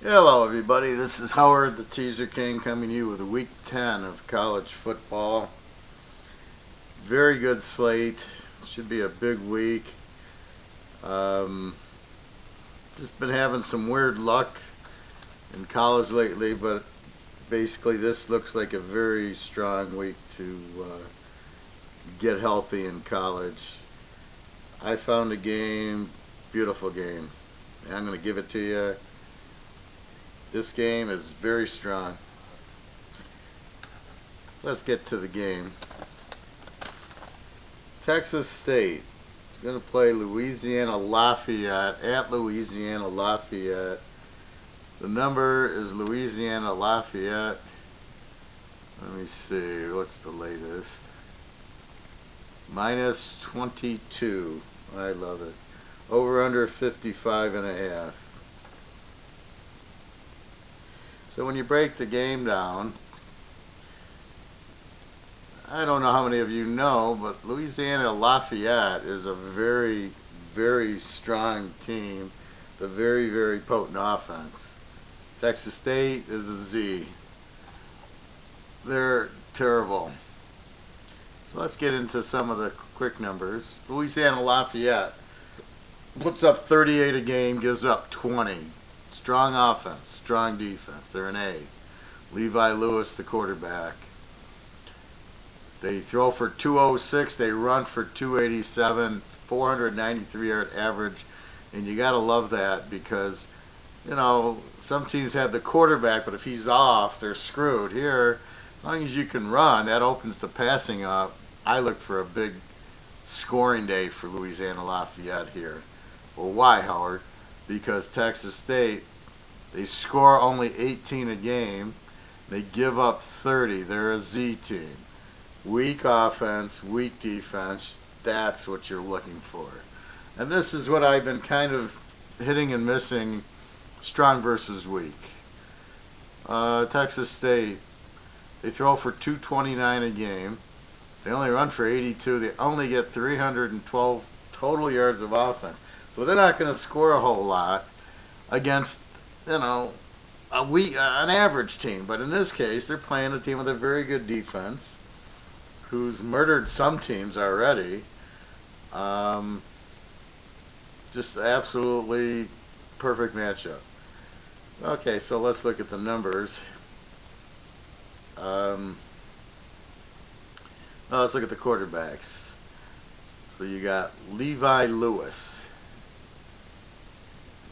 Hello everybody, this is Howard the Teaserking coming to you with week 10 of college football. Very good slate, should be a big week. Just been having some weird luck in college lately, but basically this looks like a very strong week to get healthy in college. I found a game, beautiful game, and I'm going to give it to you. This game is very strong. Let's get to the game. Texas State is going to play Louisiana Lafayette at Louisiana Lafayette. The number is Louisiana Lafayette. Let me see, what's the latest? Minus 22. I love it. Over under 55.5. So when you break the game down, I don't know how many of you know, but Louisiana Lafayette is a very, very strong team. A very, very potent offense. Texas State is a Z. They're terrible. So let's get into some of the quick numbers. Louisiana Lafayette puts up 38 a game, gives up 20. Strong offense, strong defense. They're an A. Levi Lewis, the quarterback. They throw for 206. They run for 287, 493-yard average. And you got to love that because, you know, some teams have the quarterback, but if he's off, they're screwed. Here, as long as you can run, that opens the passing up. I look for a big scoring day for Louisiana Lafayette here. Well, why, Howard? Because Texas State, they score only 18 a game. They give up 30. They're a Z team. Weak offense, weak defense. That's what you're looking for. And this is what I've been kind of hitting and missing, strong versus weak. Texas State, they throw for 229 a game. They only run for 82. They only get 312 total yards of offense. So they're not going to score a whole lot against, you know, an average team. But in this case, they're playing a team with a very good defense who's murdered some teams already. Just absolutely perfect matchup. Okay, so let's look at the numbers. Let's look at the quarterbacks. So you got Levi Lewis.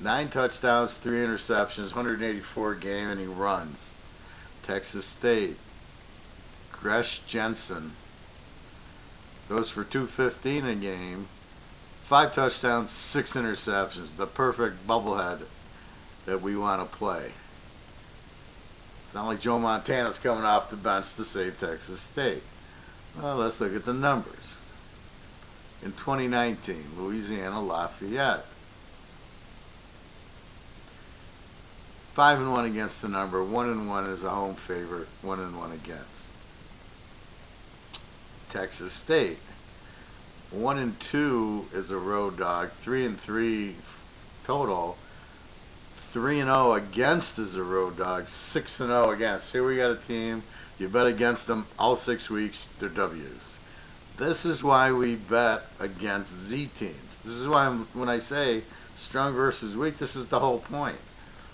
9 touchdowns, 3 interceptions, 184 game, and he runs. Texas State, Gresh Jensen goes for 215 a game, 5 touchdowns, 6 interceptions. The perfect bubblehead that we want to play. It's not like Joe Montana's coming off the bench to save Texas State. Well, let's look at the numbers. In 2019, Louisiana Lafayette. 5-1 against the number, 1-1 is a home favorite, 1-1 against. Texas State, 1-2 is a road dog, 3-3 total, 3-0 against is a road dog, 6-0 against. Here we got a team, you bet against them all 6 weeks, they're W's. This is why we bet against Z teams. This is why when I say strong versus weak, this is the whole point.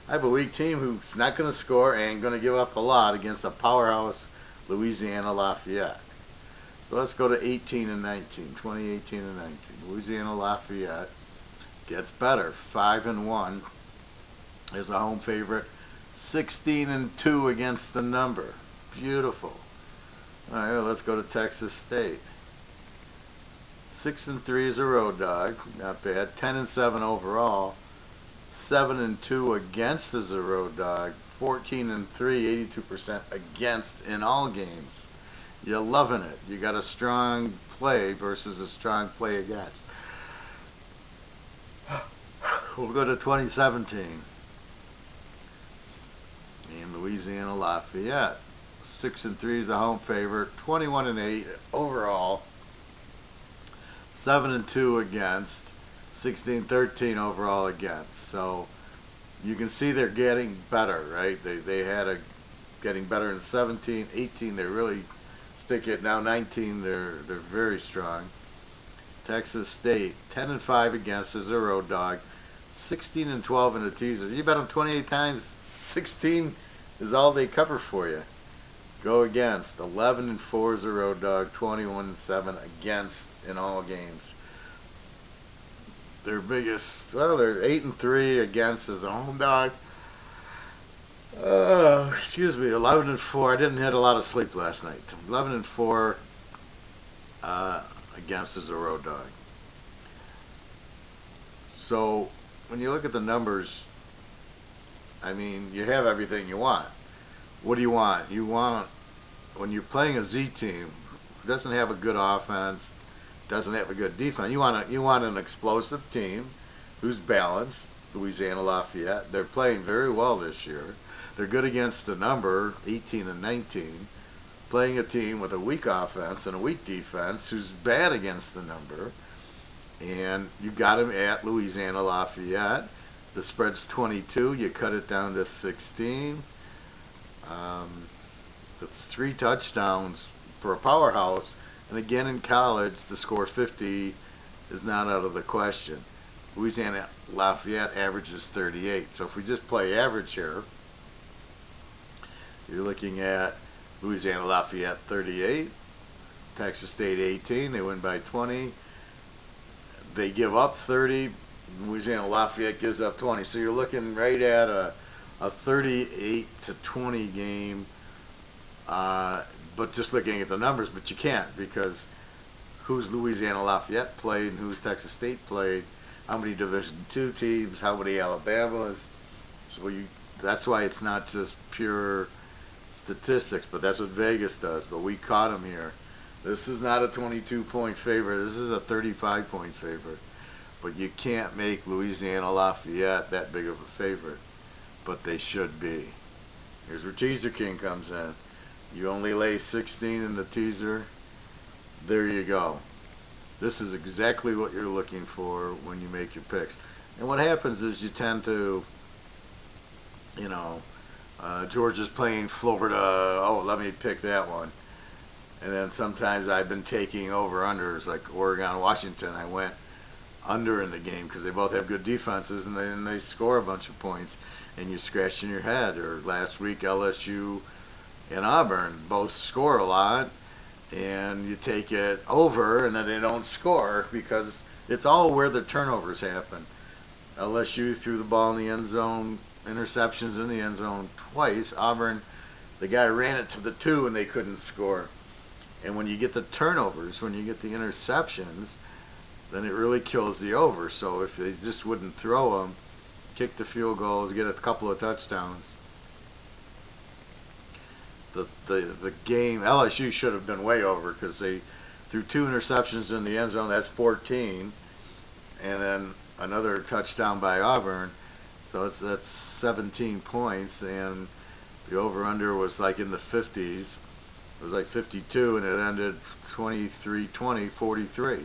I have a weak team who's not going to score and going to give up a lot against a powerhouse Louisiana Lafayette. So let's go to 18 and 19, 2018 and 19. Louisiana Lafayette gets better, 5-1 is a home favorite, 16-2 against the number. Beautiful. All right, well, let's go to Texas State. 6-3 is a road dog, not bad. 10-7 overall. 7-2 against as a road dog, 14-3, 82% against in all games. You're loving it. You got a strong play versus a strong play against. We'll go to 2017. And Louisiana Lafayette, 6-3 is a home favorite, 21-8 overall, 7-2 against, 16-13 overall against. So you can see they're getting better, right? They had a getting better in 17, 18. They really stick it. Now 19, they're very strong. Texas State 10-5 against as a road dog, 16-12 in a teaser. You bet them 28 times, 16 is all they cover for you. Go against 11-4 as a road dog, 21-7 against in all games. Their biggest, well, they're 8-3 against as a home dog. Excuse me, 11-4. I didn't have a lot of sleep last night. 11-4 against as a road dog. So when you look at the numbers, I mean, you have everything you want. What do you want? You want, when you're playing a Z team who doesn't have a good offense, doesn't have a good defense, you want an explosive team who's balanced. Louisiana Lafayette, they're playing very well this year. They're good against the number, 18-19. Playing a team with a weak offense and a weak defense who's bad against the number. And you got them at Louisiana Lafayette. The spread's 22. You cut it down to 16. That's 3 touchdowns for a powerhouse. And again, in college, the score 50 is not out of the question. Louisiana Lafayette averages 38. So if we just play average here, you're looking at Louisiana Lafayette 38, Texas State 18. They win by 20. They give up 30. Louisiana Lafayette gives up 20. So you're looking right at a 38-20 game. But just looking at the numbers, but you can't, because who's Louisiana Lafayette played and who's Texas State played, how many Division II teams, how many Alabamas. So that's why it's not just pure statistics, but that's what Vegas does. But we caught them here. This is not a 22-point favorite. This is a 35-point favorite. But you can't make Louisiana Lafayette that big of a favorite. But they should be. Here's where Teaserking comes in. You only lay 16 in the teaser. There you go. This is exactly what you're looking for when you make your picks. And what happens is you tend to, Georgia's playing Florida. Oh, let me pick that one. And then sometimes I've been taking over-unders, like Oregon, Washington. I went under in the game because they both have good defenses, and then they score a bunch of points, and you're scratching your head. Or last week, LSU and Auburn both score a lot, and you take it over, and then they don't score because it's all where the turnovers happen. LSU threw the ball in the end zone, interceptions in the end zone twice. Auburn, the guy ran it to the 2 and they couldn't score. And when you get the turnovers, when you get the interceptions, then it really kills the over. So if they just wouldn't throw them, kick the field goals, get a couple of touchdowns, the game, LSU should have been way over because they threw 2 interceptions in the end zone. That's 14. And then another touchdown by Auburn. So that's 17 points. And the over-under was like in the 50s. It was like 52, and it ended 23-20, 43.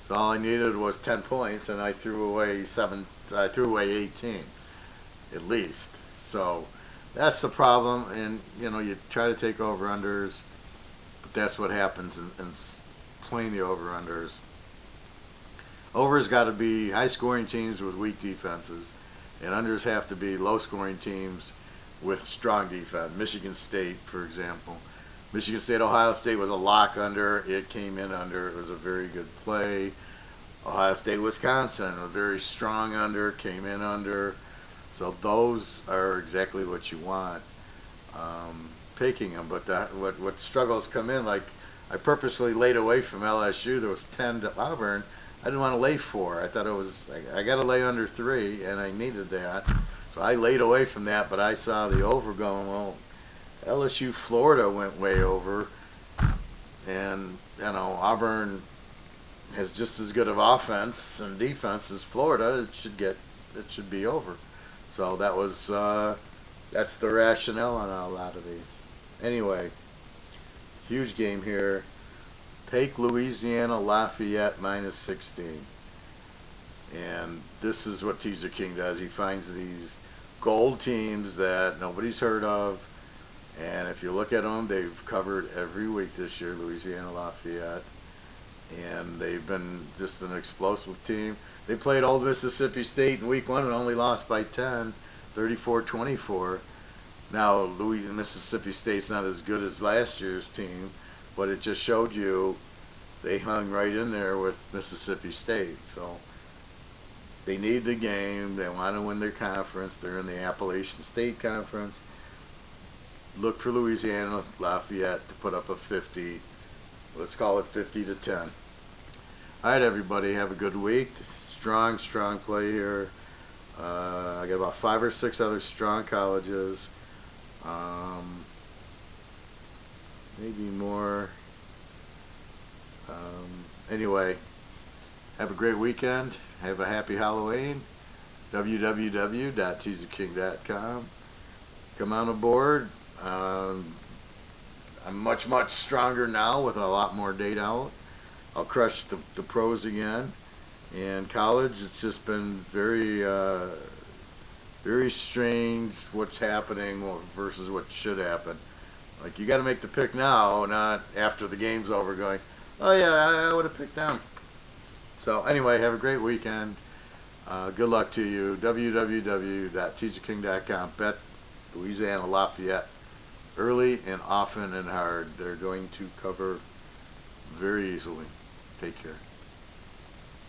So all I needed was 10 points, and I threw away 18, at least. So that's the problem, and you try to take over-unders, but that's what happens in playing the over-unders. Overs got to be high-scoring teams with weak defenses, and unders have to be low-scoring teams with strong defense. Michigan State, for example. Michigan State, Ohio State was a lock under. It came in under. It was a very good play. Ohio State, Wisconsin, a very strong under, came in under. So those are exactly what you want, picking them. But what struggles come in, like I purposely laid away from LSU. There was 10 to Auburn. I didn't want to lay 4. I thought it was, I got to lay under 3, and I needed that. So I laid away from that, but I saw the over going, well, LSU Florida went way over, and Auburn has just as good of offense and defense as Florida. It should be over. So that was that's the rationale on a lot of these. Anyway, huge game here. Take Louisiana Lafayette minus 16. And this is what Teaserking does. He finds these gold teams that nobody's heard of. And if you look at them, they've covered every week this year, Louisiana Lafayette. And they've been just an explosive team. They played Old Mississippi State in week 1 and only lost by 10, 34-24. Now, Mississippi State's not as good as last year's team, but it just showed you they hung right in there with Mississippi State. So they need the game. They want to win their conference. They're in the Appalachian State Conference. Look for Louisiana Lafayette to put up a 50. Let's call it 50-10. All right, everybody, have a good week. Strong play here. I got about 5 or 6 other strong colleges. Maybe more. Anyway, have a great weekend. Have a happy Halloween. www.teaserking.com. Come on aboard. I'm much stronger now with a lot more data out. I'll crush the pros again. And college, it's just been very strange what's happening versus what should happen. Like, you got to make the pick now, not after the game's over going, oh yeah, I would have picked them. So anyway, have a great weekend. Good luck to you. www.teaserking.com. Bet Louisiana Lafayette. Early and often and hard. They're going to cover very easily. Take care.